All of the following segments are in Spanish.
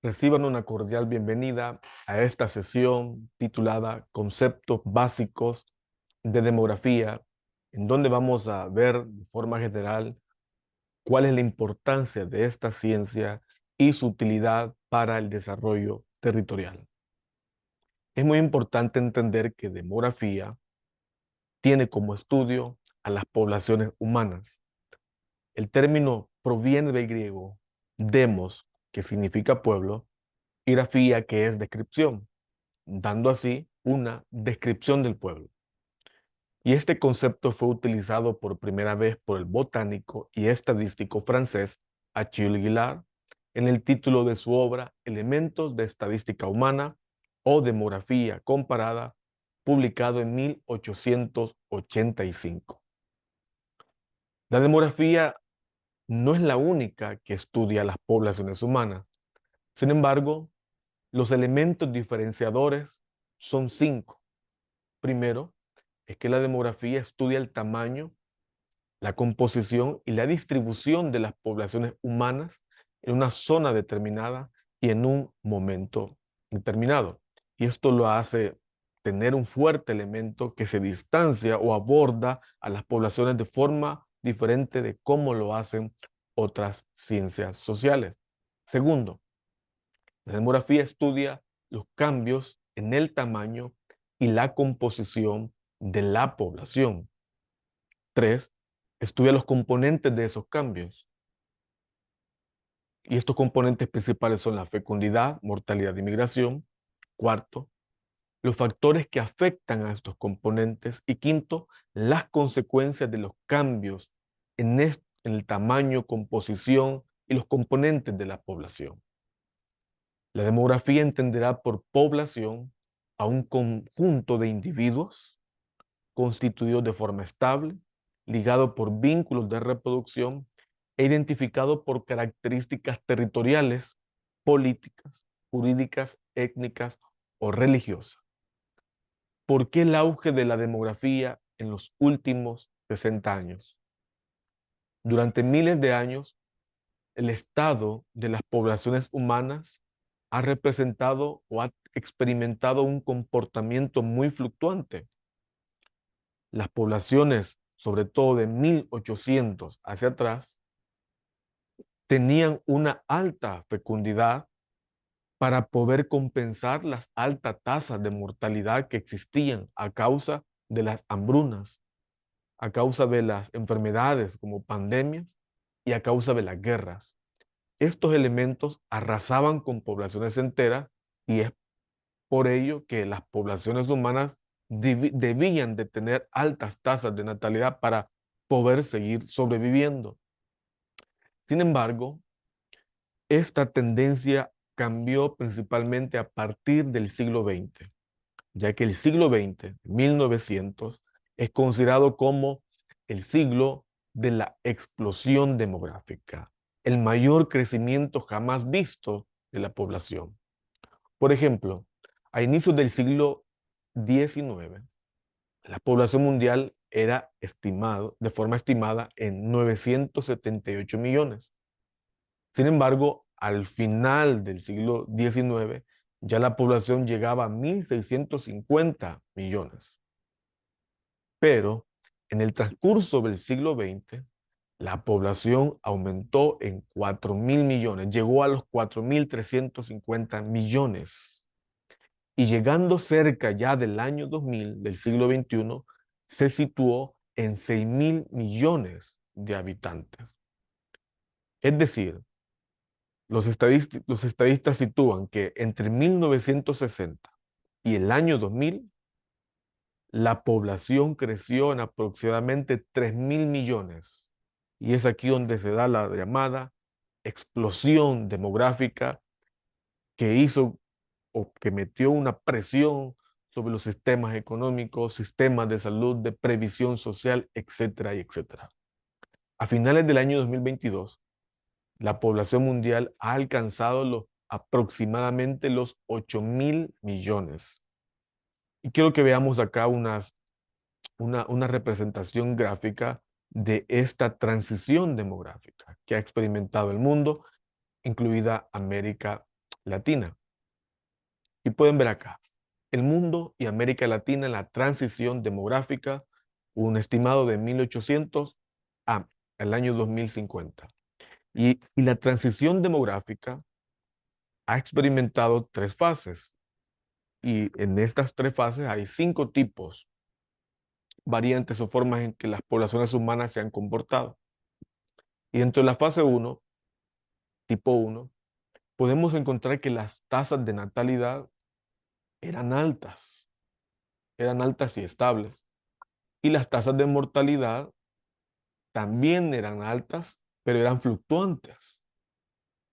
Reciban una cordial bienvenida a esta sesión titulada Conceptos Básicos de Demografía, en donde vamos a ver de forma general cuál es la importancia de esta ciencia y su utilidad para el desarrollo territorial. Es muy importante entender que demografía tiene como estudio a las poblaciones humanas. El término proviene del griego demos, que significa pueblo, y grafía, que es descripción, dando así una descripción del pueblo. Y este concepto fue utilizado por primera vez por el botánico y estadístico francés Achille Guillard en el título de su obra Elementos de Estadística Humana o Demografía Comparada, publicado en 1885. La demografía no es la única que estudia las poblaciones humanas. Sin embargo, los elementos diferenciadores son cinco. Primero, es que la demografía estudia el tamaño, la composición y la distribución de las poblaciones humanas en una zona determinada y en un momento determinado. Y esto lo hace tener un fuerte elemento que se distancia o aborda a las poblaciones de forma diferente de cómo lo hacen otras ciencias sociales. Segundo, la demografía estudia los cambios en el tamaño y la composición de la población. Tres, estudia los componentes de esos cambios. Y estos componentes principales son la fecundidad, mortalidad y migración. Cuarto, los factores que afectan a estos componentes. Y quinto, las consecuencias de los cambios en el tamaño, composición y los componentes de la población. La demografía entenderá por población a un conjunto de individuos constituidos de forma estable, ligado por vínculos de reproducción e identificado por características territoriales, políticas, jurídicas, étnicas o religiosas. ¿Por qué el auge de la demografía en los últimos 60 años? Durante miles de años, el estado de las poblaciones humanas ha representado o ha experimentado un comportamiento muy fluctuante. Las poblaciones, sobre todo de 1800 hacia atrás, tenían una alta fecundidad para poder compensar las altas tasas de mortalidad que existían a causa de las hambrunas, a causa de las enfermedades como pandemias y a causa de las guerras. Estos elementos arrasaban con poblaciones enteras y es por ello que las poblaciones humanas debían de tener altas tasas de natalidad para poder seguir sobreviviendo. Sin embargo, esta tendencia cambió principalmente a partir del siglo XX, ya que el siglo XX, 1900, es considerado como el siglo de la explosión demográfica, el mayor crecimiento jamás visto de la población. Por ejemplo, a inicios del siglo XIX, la población mundial era estimado, de forma estimada en 978 millones. Sin embargo, al final del siglo XIX, ya la población llegaba a 1.650 millones. Pero en el transcurso del siglo XX, la población aumentó en 4.000 millones, llegó a los 4.350 millones. Y llegando cerca ya del año 2000 del siglo XXI, se situó en 6.000 millones de habitantes. Es decir, los estadistas sitúan que entre 1960 y el año 2000, la población creció en aproximadamente 3.000 millones. Y es aquí donde se da la llamada explosión demográfica que hizo o que metió una presión sobre los sistemas económicos, sistemas de salud, de previsión social, etcétera, y etcétera. A finales del año 2022, la población mundial ha alcanzado aproximadamente los 8.000 millones. Y quiero que veamos acá una representación gráfica de esta transición demográfica que ha experimentado el mundo, incluida América Latina. Y pueden ver acá, el mundo y América Latina en la transición demográfica, un estimado de 1800 a el año 2050. Y la transición demográfica ha experimentado tres fases. Y en estas tres fases hay cinco tipos, variantes o formas en que las poblaciones humanas se han comportado. Y dentro de la fase uno, tipo uno, podemos encontrar que las tasas de natalidad eran eran altas y estables. Y las tasas de mortalidad también eran altas, pero eran fluctuantes.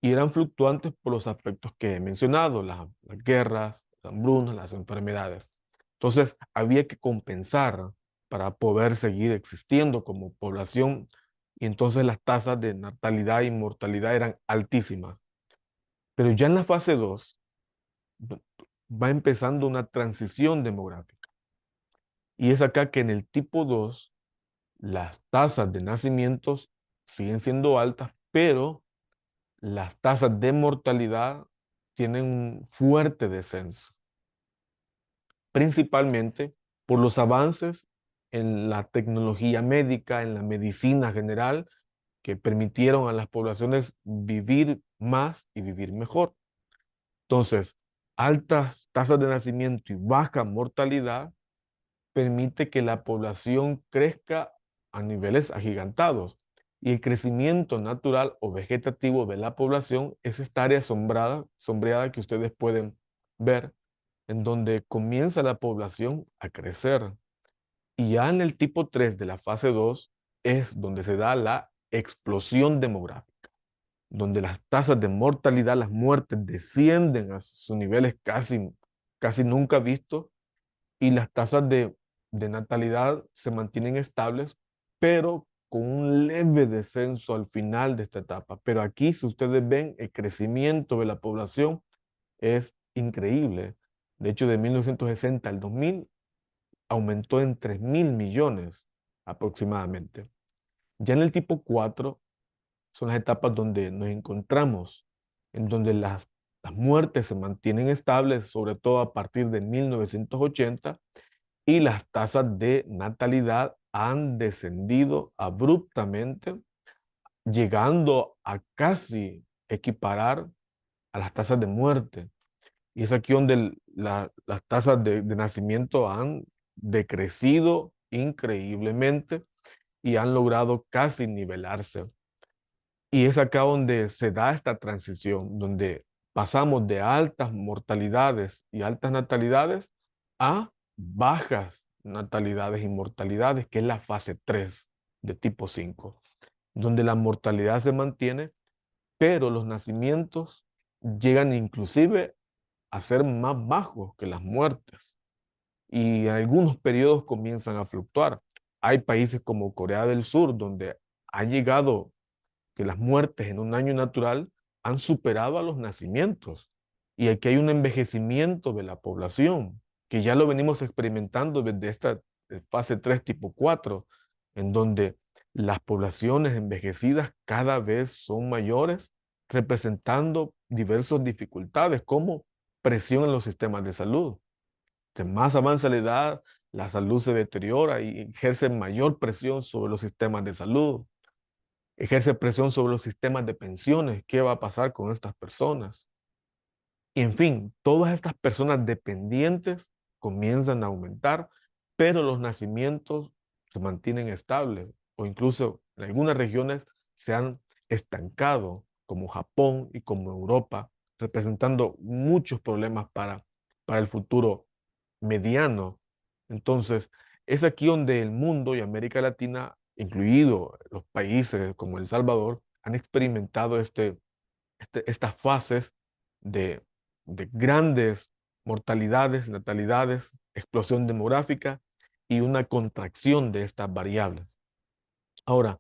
Y eran fluctuantes por los aspectos que he mencionado, las guerras, las hambrunas, las enfermedades. Entonces, había que compensar para poder seguir existiendo como población y entonces las tasas de natalidad y mortalidad eran altísimas. Pero ya en la fase 2 va empezando una transición demográfica. Y es acá que en el tipo 2 las tasas de nacimientos siguen siendo altas, pero las tasas de mortalidad tienen un fuerte descenso, principalmente por los avances en la tecnología médica, en la medicina general, que permitieron a las poblaciones vivir más y vivir mejor. Entonces, altas tasas de nacimiento y baja mortalidad permite que la población crezca a niveles agigantados. Y el crecimiento natural o vegetativo de la población es esta área sombreada que ustedes pueden ver, en donde comienza la población a crecer. Y ya en el tipo 3 de la fase 2 es donde se da la explosión demográfica, donde las tasas de mortalidad, las muertes descienden a sus niveles casi nunca vistos y las tasas de natalidad se mantienen estables, pero con un leve descenso al final de esta etapa. Pero aquí, si ustedes ven, el crecimiento de la población es increíble. De hecho, de 1960 al 2000 aumentó en 3.000 millones aproximadamente. Ya en el tipo 4 son las etapas donde nos encontramos, en donde las muertes se mantienen estables, sobre todo a partir de 1980 y las tasas de natalidad han descendido abruptamente, llegando a casi equiparar a las tasas de muerte. Y es aquí donde las tasas de nacimiento han decrecido increíblemente y han logrado casi nivelarse. Y es acá donde se da esta transición, donde pasamos de altas mortalidades y altas natalidades a bajas natalidades y mortalidades, que es la fase 3 de tipo 5, donde la mortalidad se mantiene, pero los nacimientos llegan inclusive a ser más bajos que las muertes y en algunos periodos comienzan a fluctuar. Hay países como Corea del Sur donde ha llegado que las muertes en un año natural han superado a los nacimientos. Y aquí hay un envejecimiento de la población, que ya lo venimos experimentando desde esta fase 3 tipo 4 en donde las poblaciones envejecidas cada vez son mayores, representando diversas dificultades como presión en los sistemas de salud. Que más avanza la edad, la salud se deteriora y ejerce mayor presión sobre los sistemas de salud, ejerce presión sobre los sistemas de pensiones. ¿Qué va a pasar con estas personas? Y en fin, todas estas personas dependientes comienzan a aumentar, pero los nacimientos se mantienen estables o incluso en algunas regiones se han estancado, como Japón y como Europa, representando muchos problemas para el futuro mediano. Entonces, es aquí donde el mundo y América Latina, incluido los países como El Salvador, han experimentado estas fases de, de grandes mortalidades, natalidades, explosión demográfica y una contracción de estas variables. Ahora,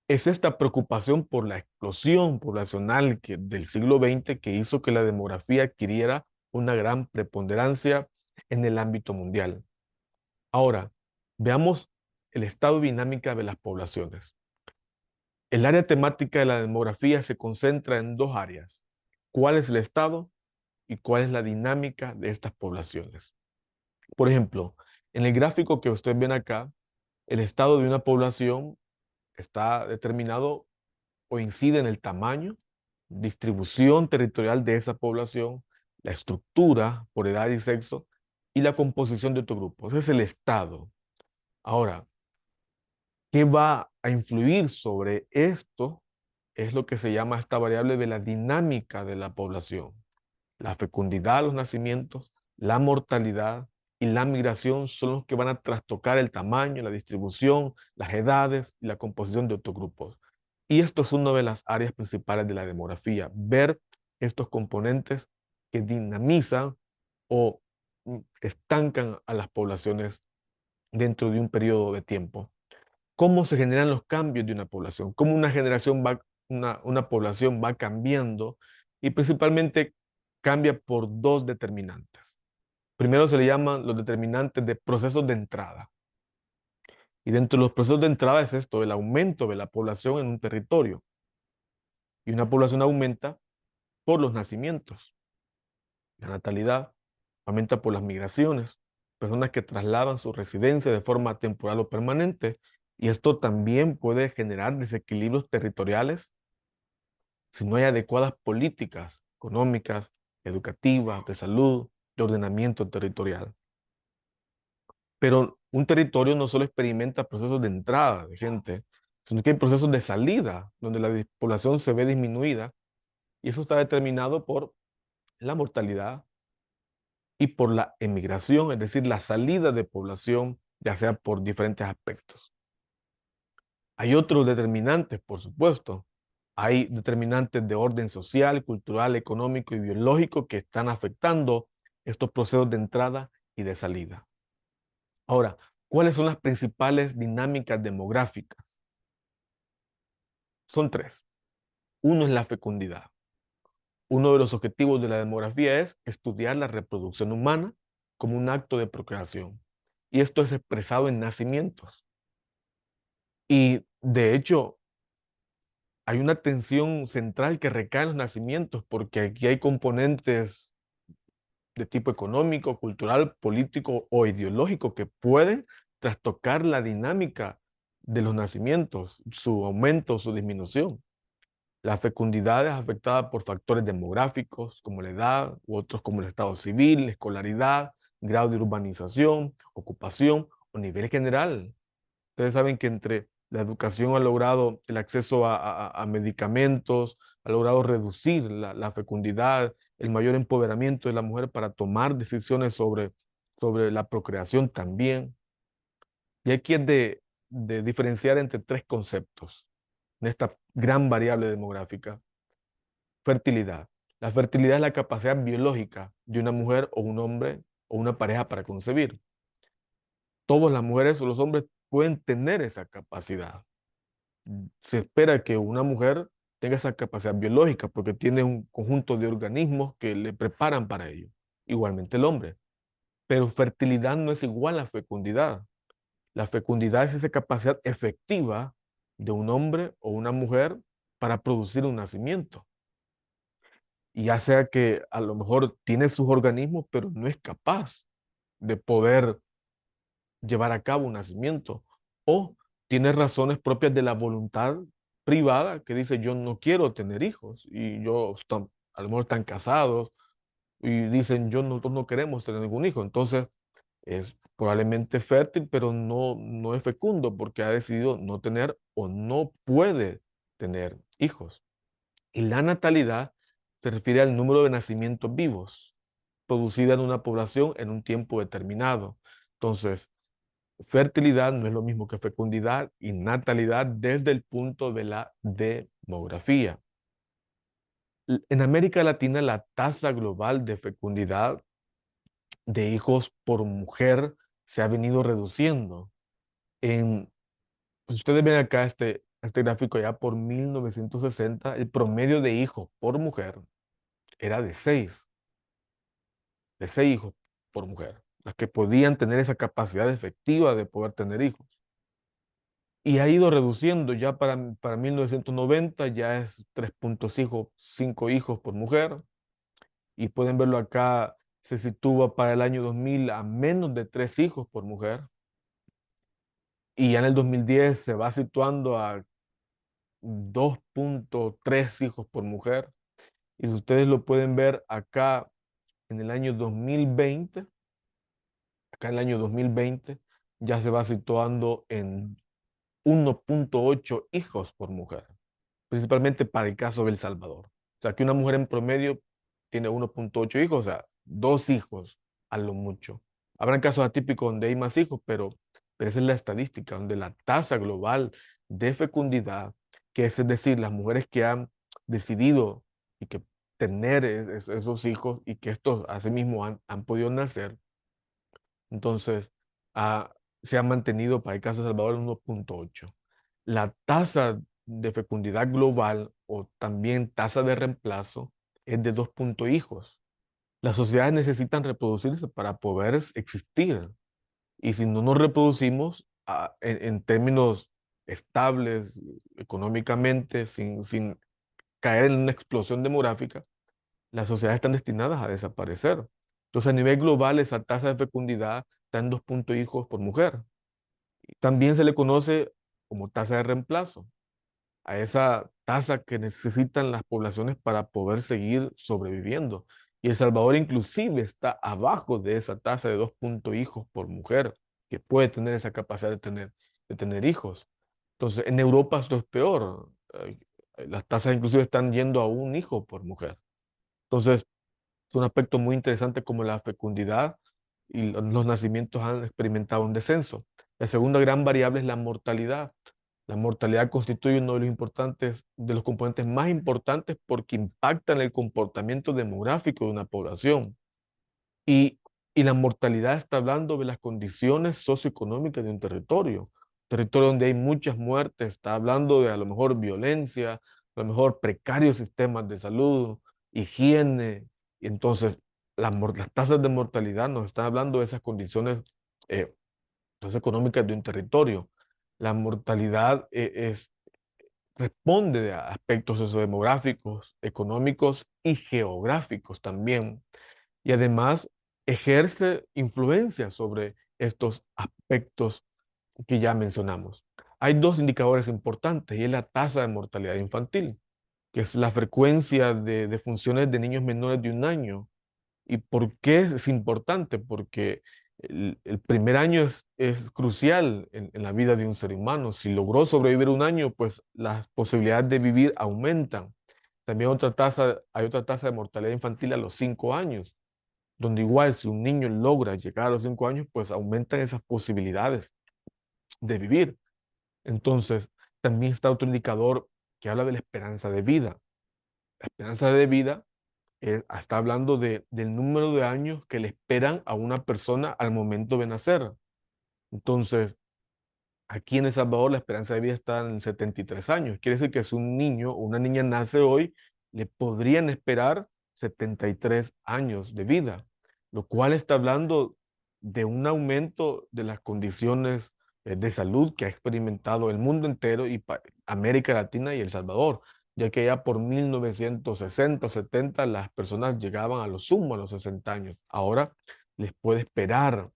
es esta preocupación por la explosión poblacional del siglo XX que hizo que la demografía adquiriera una gran preponderancia en el ámbito mundial. Ahora, veamos el estado dinámica de las poblaciones. El área temática de la demografía se concentra en dos áreas. cuál es el estado y cuál es la dinámica de estas poblaciones. Por ejemplo, en el gráfico que ustedes ven acá, el estado de una población está determinado o incide en el tamaño, distribución territorial de esa población, la estructura por edad y sexo y la composición de otro grupo. Ese es el estado. Ahora, ¿qué va a influir sobre esto? Es lo que se llama esta variable de la dinámica de la población. La fecundidad de los nacimientos, la mortalidad y la migración son los que van a trastocar el tamaño, la distribución, las edades y la composición de otros grupos. Y esto es una de las áreas principales de la demografía, ver estos componentes que dinamizan o estancan a las poblaciones dentro de un periodo de tiempo. ¿Cómo se generan los cambios de una población? ¿Cómo una población va cambiando? Y principalmente cambia por dos determinantes. Primero se le llaman los determinantes de procesos de entrada. Y dentro de los procesos de entrada es esto, el aumento de la población en un territorio. Y una población aumenta por los nacimientos. La natalidad aumenta por las migraciones, personas que trasladan su residencia de forma temporal o permanente. Y esto también puede generar desequilibrios territoriales si no hay adecuadas políticas económicas, educativas, de salud, de ordenamiento territorial. Pero un territorio no solo experimenta procesos de entrada de gente, sino que hay procesos de salida, donde la población se ve disminuida, y eso está determinado por la mortalidad y por la emigración, es decir, la salida de población, ya sea por diferentes aspectos. Hay otros determinantes, por supuesto. Hay determinantes de orden social, cultural, económico y biológico que están afectando estos procesos de entrada y de salida. Ahora, ¿cuáles son las principales dinámicas demográficas? Son tres. Uno es la fecundidad. Uno de los objetivos de la demografía es estudiar la reproducción humana como un acto de procreación. Y esto es expresado en nacimientos. Y de hecho, hay una tensión central que recae en los nacimientos, porque aquí hay componentes de tipo económico, cultural, político o ideológico que pueden trastocar la dinámica de los nacimientos, su aumento, su disminución. La fecundidad es afectada por factores demográficos como la edad u otros como el estado civil, la escolaridad, grado de urbanización, ocupación o nivel general. Ustedes saben que entre la educación ha logrado el acceso a medicamentos, ha logrado reducir la fecundidad, el mayor empoderamiento de la mujer para tomar decisiones sobre la procreación también. Y aquí es de diferenciar entre tres conceptos en esta gran variable demográfica. Fertilidad. La fertilidad es la capacidad biológica de una mujer o un hombre o una pareja para concebir. Todas las mujeres o los hombres pueden tener esa capacidad. Se espera que una mujer tenga esa capacidad biológica porque tiene un conjunto de organismos que le preparan para ello. Igualmente el hombre. Pero fertilidad no es igual a fecundidad. La fecundidad es esa capacidad efectiva de un hombre o una mujer para producir un nacimiento. Y ya sea que a lo mejor tiene sus organismos, pero no es capaz de poder llevar a cabo un nacimiento. O tiene razones propias de la voluntad privada que dice yo no quiero tener hijos y a lo mejor están casados y dicen nosotros no queremos tener ningún hijo. Entonces es probablemente fértil, pero no es fecundo porque ha decidido no tener o no puede tener hijos. Y la natalidad se refiere al número de nacimientos vivos producida en una población en un tiempo determinado. Entonces, fertilidad no es lo mismo que fecundidad y natalidad desde el punto de la demografía. En América Latina, la tasa global de fecundidad de hijos por mujer se ha venido reduciendo. Si ustedes ven acá este gráfico ya por 1960, el promedio de hijos por mujer era de seis hijos por mujer, las que podían tener esa capacidad efectiva de poder tener hijos. y ha ido reduciendo. Ya para 1990 ya es 3,5 hijos por mujer, y pueden verlo acá, se sitúa para el año 2000 a menos de 3 hijos por mujer, y ya en el 2010 se va situando a 2,3 hijos por mujer. Y si ustedes lo pueden ver acá en el año 2020, acá en el año 2020 ya se va situando en 1,8 hijos por mujer, principalmente para el caso de El Salvador. O sea, que una mujer en promedio tiene 1,8 hijos, o sea, 2 hijos a lo mucho. Habrán casos atípicos donde hay más hijos, pero esa es la estadística, donde la tasa global de fecundidad, que es decir, las mujeres que han decidido y que tener esos hijos y que estos asimismo han podido nacer, entonces ah, se ha mantenido para el caso de El Salvador en 1,8. La tasa de fecundidad global o también tasa de reemplazo es de 2 hijos. Las sociedades necesitan reproducirse para poder existir. Y si no nos reproducimos en términos estables económicamente, sin caer en una explosión demográfica, las sociedades están destinadas a desaparecer. Entonces, a nivel global, esa tasa de fecundidad está en 2 hijos por mujer. También se le conoce como tasa de reemplazo a esa tasa que necesitan las poblaciones para poder seguir sobreviviendo. Y El Salvador inclusive está abajo de esa tasa de 2 hijos por mujer, que puede tener esa capacidad de tener hijos. Entonces, en Europa esto es peor. Las tasas inclusive están yendo a 1 hijo por mujer. Entonces, es un aspecto muy interesante como la fecundidad y los nacimientos han experimentado un descenso. La segunda gran variable es la mortalidad. La mortalidad constituye uno de los importantes, de los componentes más importantes porque impactan el comportamiento demográfico de una población. Y, y la mortalidad está hablando de las condiciones socioeconómicas de un territorio donde hay muchas muertes, está hablando de a lo mejor violencia, a lo mejor precarios sistemas de salud, higiene, y entonces las tasas de mortalidad nos están hablando de esas condiciones eh, socioeconómicas de un territorio. La mortalidad responde a aspectos sociodemográficos, económicos y geográficos también, y además ejerce influencia sobre estos aspectos que ya mencionamos. Hay dos indicadores importantes y es la tasa de mortalidad infantil, que es la frecuencia de funciones de niños menores de 1 año. ¿Y por qué es importante? Porque el primer año es crucial en la vida de un ser humano. Si logró sobrevivir 1 año, pues las posibilidades de vivir aumentan. También hay otra tasa de mortalidad infantil a los 5 años, donde igual si un niño logra llegar a los 5 años, pues aumentan esas posibilidades de vivir. Entonces, también está otro indicador que habla de la esperanza de vida. La esperanza de vida está hablando del número de años que le esperan a una persona al momento de nacer. Entonces, aquí en El Salvador la esperanza de vida está en 73 años. Quiere decir que si un niño o una niña nace hoy, le podrían esperar 73 años de vida, lo cual está hablando de un aumento de las condiciones de salud que ha experimentado el mundo entero y América Latina y El Salvador, ya que ya por 1960 o 70 las personas llegaban a lo sumo a los 60 años. Ahora les puede esperar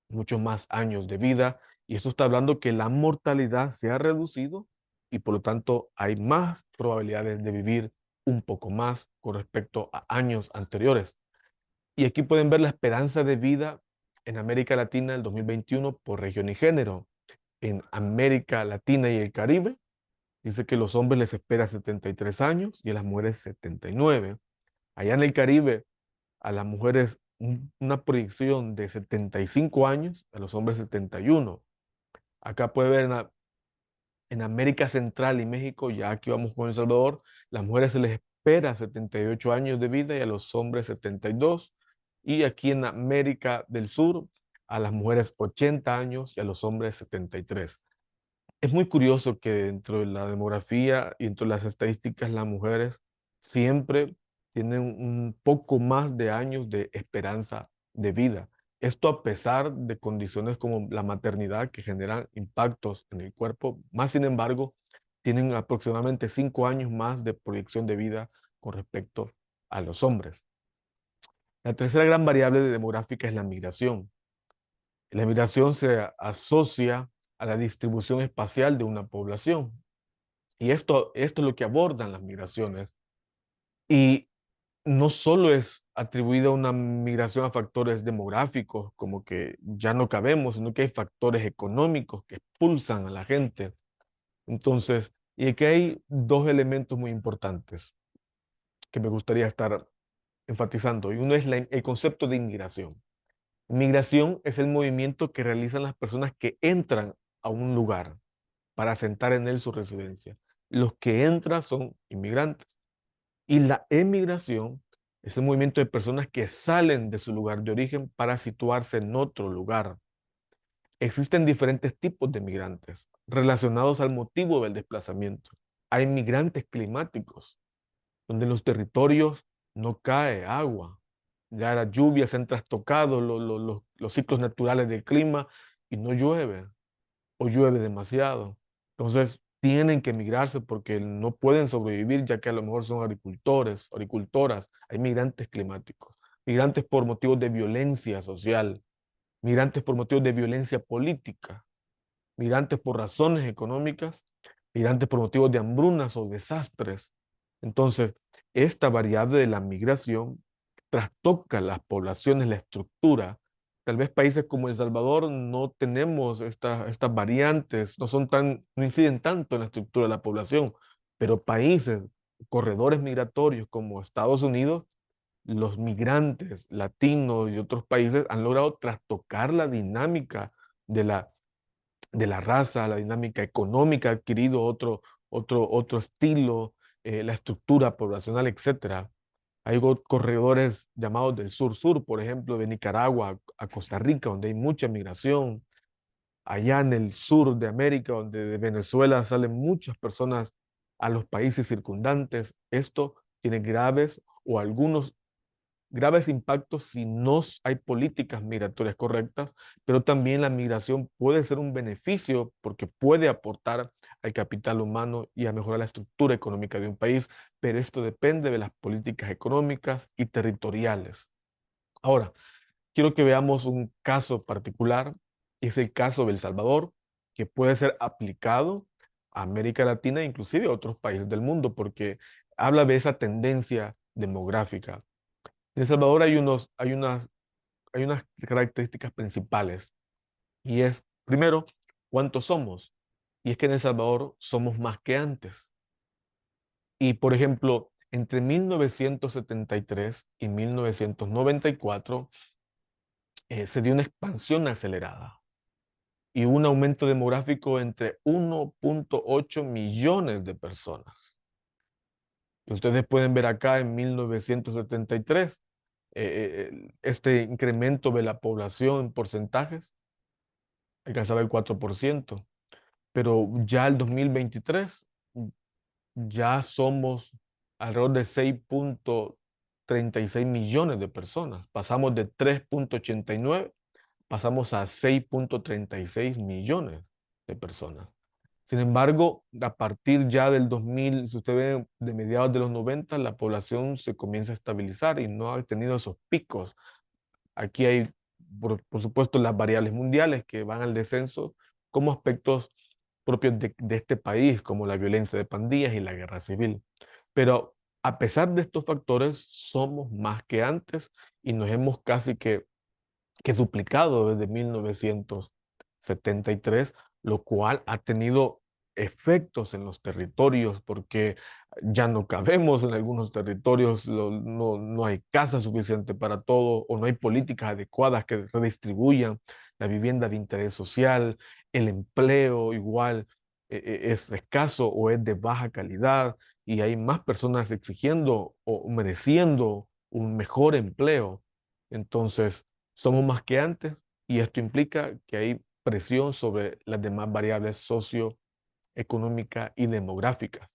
muchos más años de vida, y esto está hablando que la mortalidad se ha reducido y por lo tanto hay más probabilidades de vivir un poco más con respecto a años anteriores. Y aquí pueden ver la esperanza de vida en América Latina del 2021 por región y género. En América Latina y el Caribe dice que los hombres les espera 73 años y a las mujeres 79. Allá en el Caribe a las mujeres una proyección de 75 años, a los hombres 71. Acá puede ver en América Central y México, ya aquí vamos con El Salvador, las mujeres se les espera 78 años de vida y a los hombres 72. Y aquí en América del Sur, a las mujeres 80 años y a los hombres 73. Es muy curioso que dentro de la demografía y dentro de las estadísticas, las mujeres siempre tienen un poco más de años de esperanza de vida. Esto a pesar de condiciones como la maternidad que generan impactos en el cuerpo, más sin embargo, tienen aproximadamente 5 años más de proyección de vida con respecto a los hombres. La tercera gran variable demográfica es la migración. La migración se asocia a la distribución espacial de una población. Y esto es lo que abordan las migraciones. Y no solo es atribuida una migración a factores demográficos, como que ya no cabemos, sino que hay factores económicos que expulsan a la gente. Entonces, y aquí hay dos elementos muy importantes que me gustaría estar enfatizando. Y uno es el concepto de inmigración. Migración es el movimiento que realizan las personas que entran a un lugar para asentar en él su residencia. Los que entran son inmigrantes. Y la emigración es el movimiento de personas que salen de su lugar de origen para situarse en otro lugar. Existen diferentes tipos de migrantes relacionados al motivo del desplazamiento. Hay migrantes climáticos, donde en los territorios no cae agua. Ya las lluvias han trastocado los ciclos naturales del clima y no llueve o llueve demasiado. Entonces tienen que migrarse porque no pueden sobrevivir ya que a lo mejor son agricultores, agricultoras. Hay migrantes climáticos, migrantes por motivos de violencia social, migrantes por motivos de violencia política, migrantes por razones económicas, migrantes por motivos de hambrunas o desastres. Entonces, esta variable de la migración trastoca las poblaciones, la estructura. Tal vez países como El Salvador no tenemos estas variantes, no inciden tanto en la estructura de la población, pero países, corredores migratorios como Estados Unidos, los migrantes latinos y otros países han logrado trastocar la dinámica de la raza, la dinámica económica, ha adquirido otro estilo, la estructura poblacional, etcétera. Hay corredores llamados del sur-sur, por ejemplo, de Nicaragua a Costa Rica, donde hay mucha migración. Allá en el sur de América, donde de Venezuela salen muchas personas a los países circundantes. Esto tiene graves o algunos graves impactos si no hay políticas migratorias correctas, pero también la migración puede ser un beneficio porque puede aportar al capital humano y a mejorar la estructura económica de un país, pero esto depende de las políticas económicas y territoriales. Ahora, quiero que veamos un caso particular, y es el caso de El Salvador, que puede ser aplicado a América Latina e inclusive a otros países del mundo, porque habla de esa tendencia demográfica. En El Salvador hay unas características principales y es, primero, ¿cuántos somos? Y es que en El Salvador somos más que antes. Y, por ejemplo, entre 1973 y 1994 se dio una expansión acelerada y un aumento demográfico entre 1,8 millones de personas. Y ustedes pueden ver acá en 1973 este incremento de la población en porcentajes alcanzaba el 4%, pero ya el 2023 ya somos alrededor de 6,36 millones de personas. Pasamos de 3,89, pasamos a 6,36 millones de personas. Sin embargo, a partir ya del 2000, si usted ve de mediados de los 90, la población se comienza a estabilizar y no ha tenido esos picos. Aquí hay, por supuesto, las variables mundiales que van al descenso como aspectos propios de este país, como la violencia de pandillas y la guerra civil. Pero a pesar de estos factores, somos más que antes y nos hemos casi que duplicado desde 1973, lo cual ha tenido efectos en los territorios porque ya no cabemos en algunos territorios, no hay casa suficiente para todo o no hay políticas adecuadas que redistribuyan la vivienda de interés social, el empleo igual es escaso o es de baja calidad y hay más personas exigiendo o mereciendo un mejor empleo. Entonces, somos más que antes y esto implica que hay presión sobre las demás variables socioeconómicas y demográficas.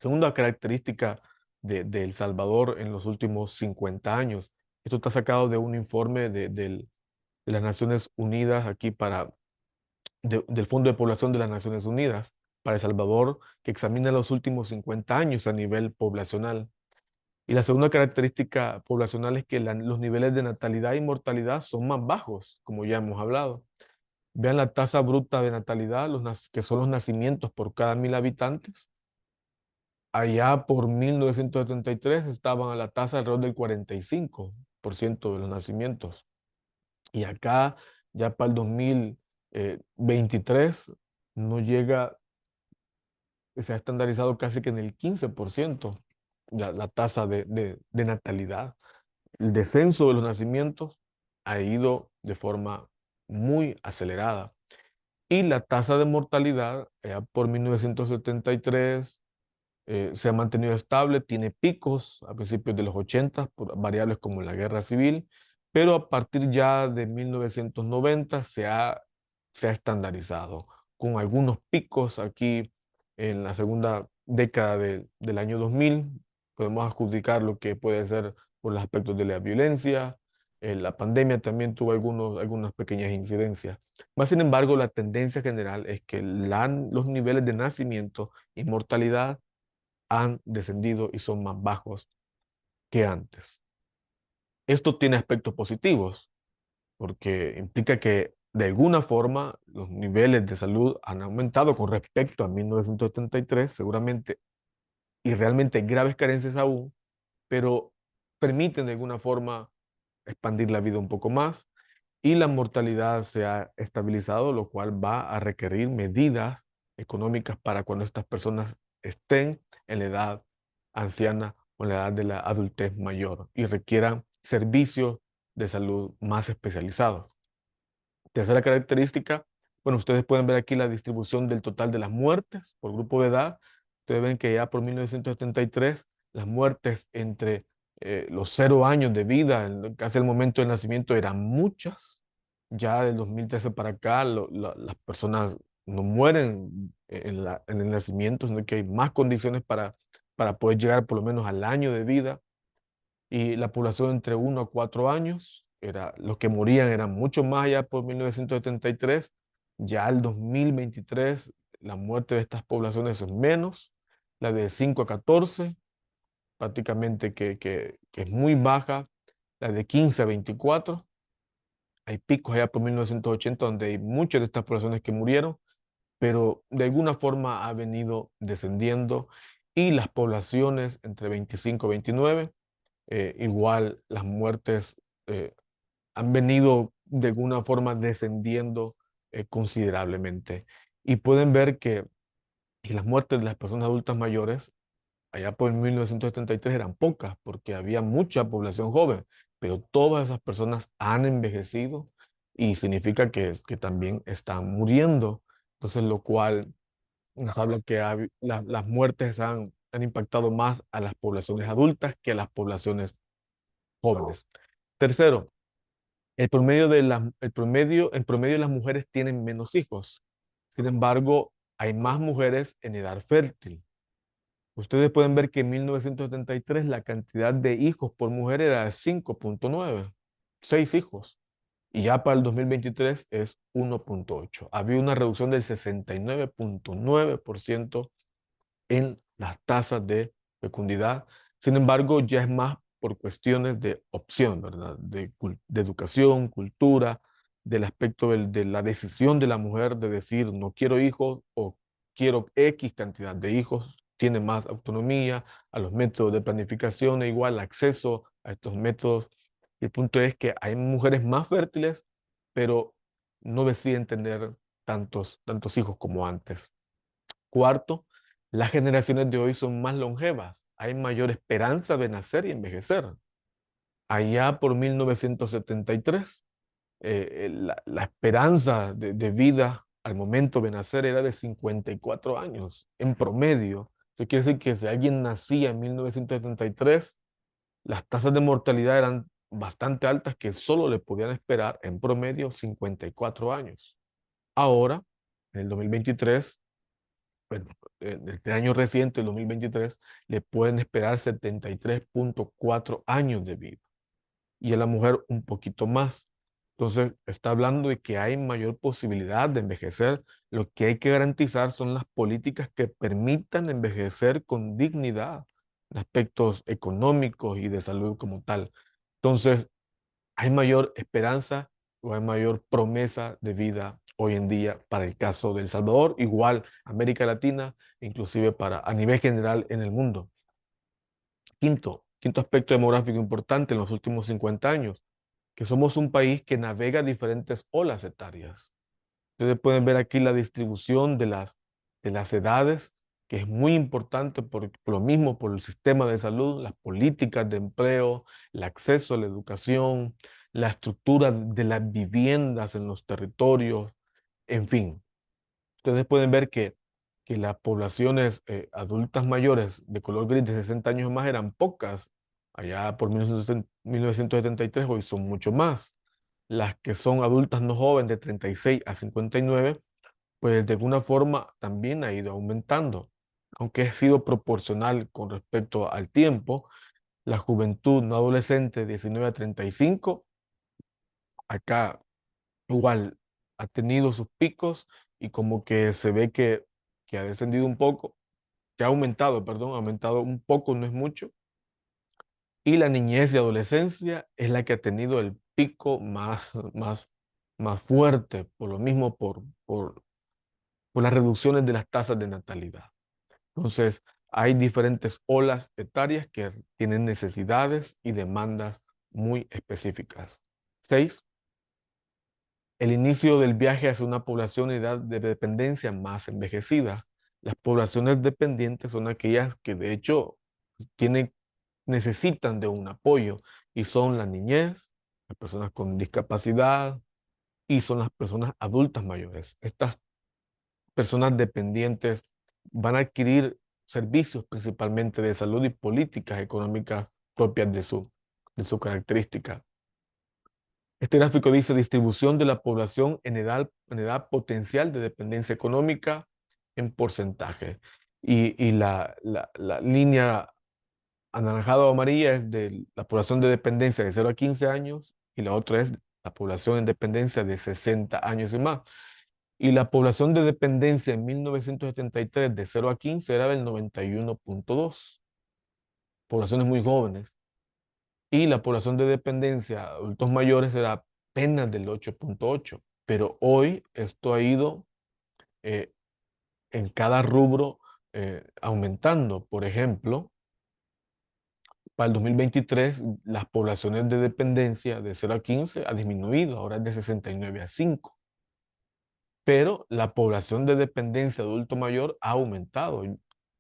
Segunda característica de El Salvador en los últimos 50 años. Esto está sacado de un informe del de las Naciones Unidas aquí del Fondo de Población de las Naciones Unidas para El Salvador, que examina los últimos 50 años a nivel poblacional. Y la segunda característica poblacional es que los niveles de natalidad y mortalidad son más bajos, como ya hemos hablado. Vean la tasa bruta de natalidad, que son los nacimientos por cada 1.000 habitantes. Allá por 1973 estaban a la tasa alrededor del 45% de los nacimientos. Y acá, ya para el 2023 no llega, se ha estandarizado casi que en el 15% la tasa de natalidad. El descenso de los nacimientos ha ido de forma muy acelerada. Y la tasa de mortalidad, por 1973, se ha mantenido estable, tiene picos a principios de los 80 por variables como la guerra civil, pero a partir ya de 1990 se ha estandarizado, con algunos picos aquí en la segunda década del año 2000. Podemos adjudicar lo que puede ser por los aspectos de la violencia. La pandemia también tuvo algunas pequeñas incidencias. Más sin embargo, la tendencia general es que los niveles de nacimiento y mortalidad han descendido y son más bajos que antes. Esto tiene aspectos positivos porque implica que de alguna forma los niveles de salud han aumentado con respecto a 1973, seguramente, y realmente hay graves carencias aún, pero permiten de alguna forma expandir la vida un poco más y la mortalidad se ha estabilizado, lo cual va a requerir medidas económicas para cuando estas personas estén en la edad anciana o en la edad de la adultez mayor y requieran servicios de salud más especializados. Tercera característica, bueno, ustedes pueden ver aquí la distribución del total de las muertes por grupo de edad. Ustedes ven que ya por 1973 las muertes entre los 0 años de vida, casi el momento del nacimiento, eran muchas. Ya del 2013 para acá, las personas no mueren en el nacimiento, sino que hay más condiciones para poder llegar por lo menos al año de vida. Y la población entre 1 a 4 años, los que morían eran mucho más allá por 1973. Ya al 2023 la muerte de estas poblaciones es menos, la de 5 a 14 prácticamente que es muy baja, la de 15 a 24 hay picos allá por 1980 donde hay muchas de estas poblaciones que murieron, pero de alguna forma ha venido descendiendo y las poblaciones entre 25 y 29, igual las muertes eh, han venido de alguna forma descendiendo considerablemente. Y pueden ver que las muertes de las personas adultas mayores allá por 1973 eran pocas porque había mucha población joven, pero todas esas personas han envejecido y significa que también están muriendo. Entonces, lo cual nos habla que las muertes han impactado más a las poblaciones adultas que a las poblaciones jóvenes. Tercero, en promedio las mujeres tienen menos hijos. Sin embargo, hay más mujeres en edad fértil. Ustedes pueden ver que en 1973 la cantidad de hijos por mujer era de 5,9, 6 hijos. Y ya para el 2023 es 1,8. Había una reducción del 69,9% en las tasas de fecundidad. Sin embargo, ya es más por cuestiones de opción, ¿verdad? De educación, cultura, del aspecto de la decisión de la mujer de decir no quiero hijos o quiero X cantidad de hijos, tiene más autonomía a los métodos de planificación e igual acceso a estos métodos. El punto es que hay mujeres más fértiles, pero no deciden tener tantos hijos como antes. Cuarto, las generaciones de hoy son más longevas. Hay mayor esperanza de nacer y envejecer. Allá por 1973, la esperanza de vida al momento de nacer era de 54 años en promedio. Eso quiere decir que si alguien nacía en 1973, las tasas de mortalidad eran bastante altas que solo le podían esperar en promedio 54 años. Ahora, en el 2023, bueno, en este año reciente, el 2023, le pueden esperar 73,4 años de vida y a la mujer un poquito más. Entonces, está hablando de que hay mayor posibilidad de envejecer. Lo que hay que garantizar son las políticas que permitan envejecer con dignidad, en aspectos económicos y de salud como tal. Entonces, hay mayor esperanza o hay mayor promesa de vida hoy en día para el caso de El Salvador, igual América Latina, inclusive para a nivel general en el mundo. Quinto aspecto demográfico importante en los últimos 50 años, que somos un país que navega diferentes olas etarias. Ustedes pueden ver aquí la distribución de las edades, que es muy importante por lo mismo, por el sistema de salud, las políticas de empleo, el acceso a la educación, la estructura de las viviendas en los territorios, en fin. Ustedes pueden ver que las poblaciones adultas mayores de color gris de 60 años o más eran pocas. Allá por 1973, hoy son mucho más. Las que son adultas no jóvenes de 36 a 59, pues de alguna forma también ha ido aumentando. Aunque ha sido proporcional con respecto al tiempo, la juventud no adolescente de 19 a 35, acá igual ha tenido sus picos y como que se ve que ha descendido un poco, que ha aumentado, perdón, ha aumentado un poco, no es mucho. Y la niñez y adolescencia es la que ha tenido el pico más fuerte, por lo mismo, por las reducciones de las tasas de natalidad. Entonces, hay diferentes olas etarias que tienen necesidades y demandas muy específicas. 6. El inicio del viaje hacia una población en edad de dependencia más envejecida. Las poblaciones dependientes son aquellas que de hecho tienen, necesitan de un apoyo y son la niñez, las personas con discapacidad y son las personas adultas mayores. Estas personas dependientes van a adquirir servicios principalmente de salud y políticas económicas propias de su característica. Este gráfico dice distribución de la población en edad potencial de dependencia económica en porcentaje. Y la línea anaranjada o amarilla es de la población de dependencia de 0 a 15 años y la otra es la población en dependencia de 60 años y más. Y la población de dependencia en 1973 de 0 a 15 era del 91,2, poblaciones muy jóvenes. Y la población de dependencia, adultos mayores, era apenas del 8,8. Pero hoy esto ha ido eh, en cada rubro aumentando. Por ejemplo, para el 2023, las poblaciones de dependencia de 0 a 15 ha disminuido, ahora es de 69 a 5. Pero la población de dependencia adulto mayor ha aumentado.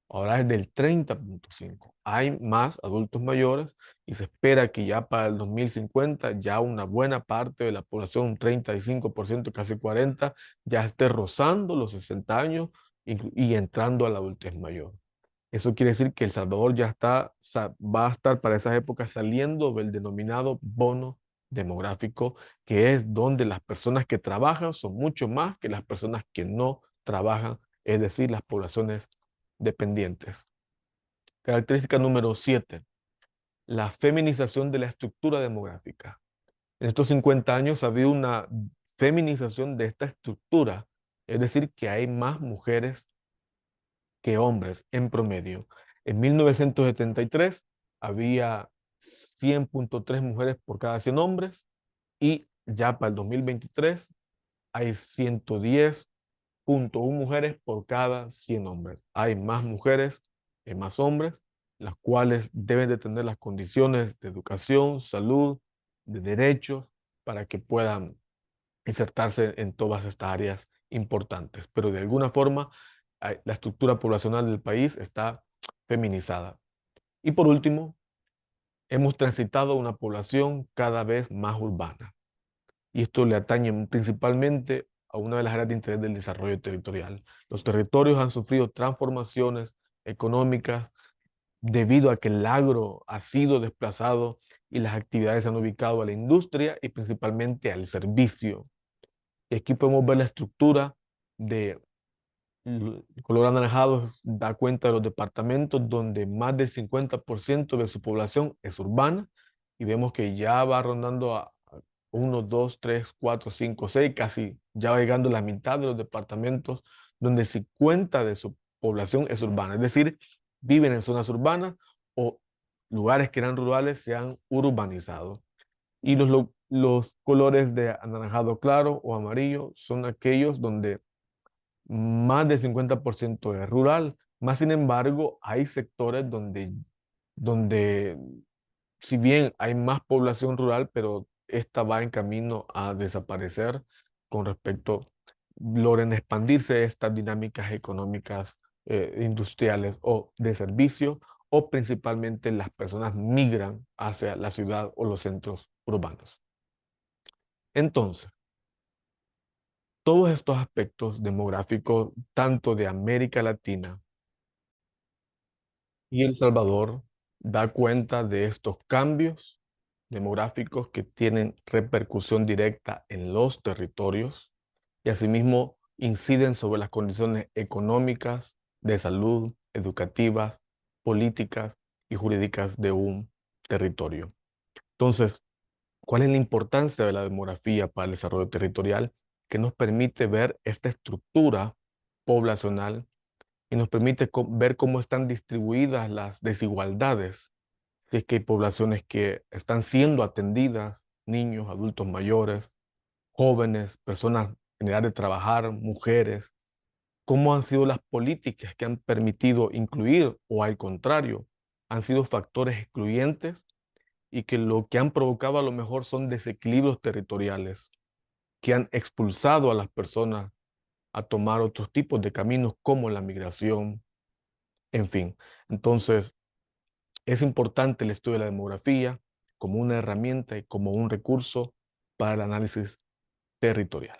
Ahora es del 30,5. Hay más adultos mayores y se espera que ya para el 2050 ya una buena parte de la población, un 35%, casi 40%, ya esté rozando los 60 años y entrando a la adultez mayor. Eso quiere decir que El Salvador ya va a estar para esas épocas saliendo del denominado bono demográfico, que es donde las personas que trabajan son mucho más que las personas que no trabajan, es decir, las poblaciones dependientes. Característica número 7, la feminización de la estructura demográfica. En estos 50 años ha habido una feminización de esta estructura, es decir, que hay más mujeres que hombres en promedio. En 1973 había 100,3 mujeres por cada 100 hombres y ya para el 2023 hay 110,1 mujeres por cada 100 hombres. Hay más mujeres y más hombres, las cuales deben de tener las condiciones de educación, salud, de derechos, para que puedan insertarse en todas estas áreas importantes. Pero de alguna forma, la estructura poblacional del país está feminizada. Y por último, hemos transitado una población cada vez más urbana. Y esto le atañe principalmente a una de las áreas de interés del desarrollo territorial. Los territorios han sufrido transformaciones económicas debido a que el agro ha sido desplazado y las actividades se han ubicado a la industria y principalmente al servicio. Y aquí podemos ver la estructura de color anaranjado, da cuenta de los departamentos donde más del 50% de su población es urbana y vemos que ya va rondando uno, dos, tres, cuatro, cinco, seis, casi ya va llegando la mitad de los departamentos donde 50 de su población es urbana. Es decir, viven en zonas urbanas o lugares que eran rurales se han urbanizado. Y los colores de anaranjado claro o amarillo son aquellos donde más del 50% es rural. Más sin embargo, hay sectores donde si bien hay más población rural, pero esta va en camino a desaparecer con respecto, logren expandirse estas dinámicas económicas, industriales o de servicio, o principalmente las personas migran hacia la ciudad o los centros urbanos. Entonces, todos estos aspectos demográficos, tanto de América Latina y El Salvador, da cuenta de estos cambios demográficos que tienen repercusión directa en los territorios y asimismo inciden sobre las condiciones económicas, de salud, educativas, políticas y jurídicas de un territorio. Entonces, ¿cuál es la importancia de la demografía para el desarrollo territorial? Que nos permite ver esta estructura poblacional y nos permite ver cómo están distribuidas las desigualdades. Si es que hay poblaciones que están siendo atendidas, niños, adultos mayores, jóvenes, personas en edad de trabajar, mujeres, cómo han sido las políticas que han permitido incluir o al contrario, han sido factores excluyentes y que lo que han provocado a lo mejor son desequilibrios territoriales que han expulsado a las personas a tomar otros tipos de caminos como la migración, en fin. Entonces, es importante el estudio de la demografía como una herramienta y como un recurso para el análisis territorial.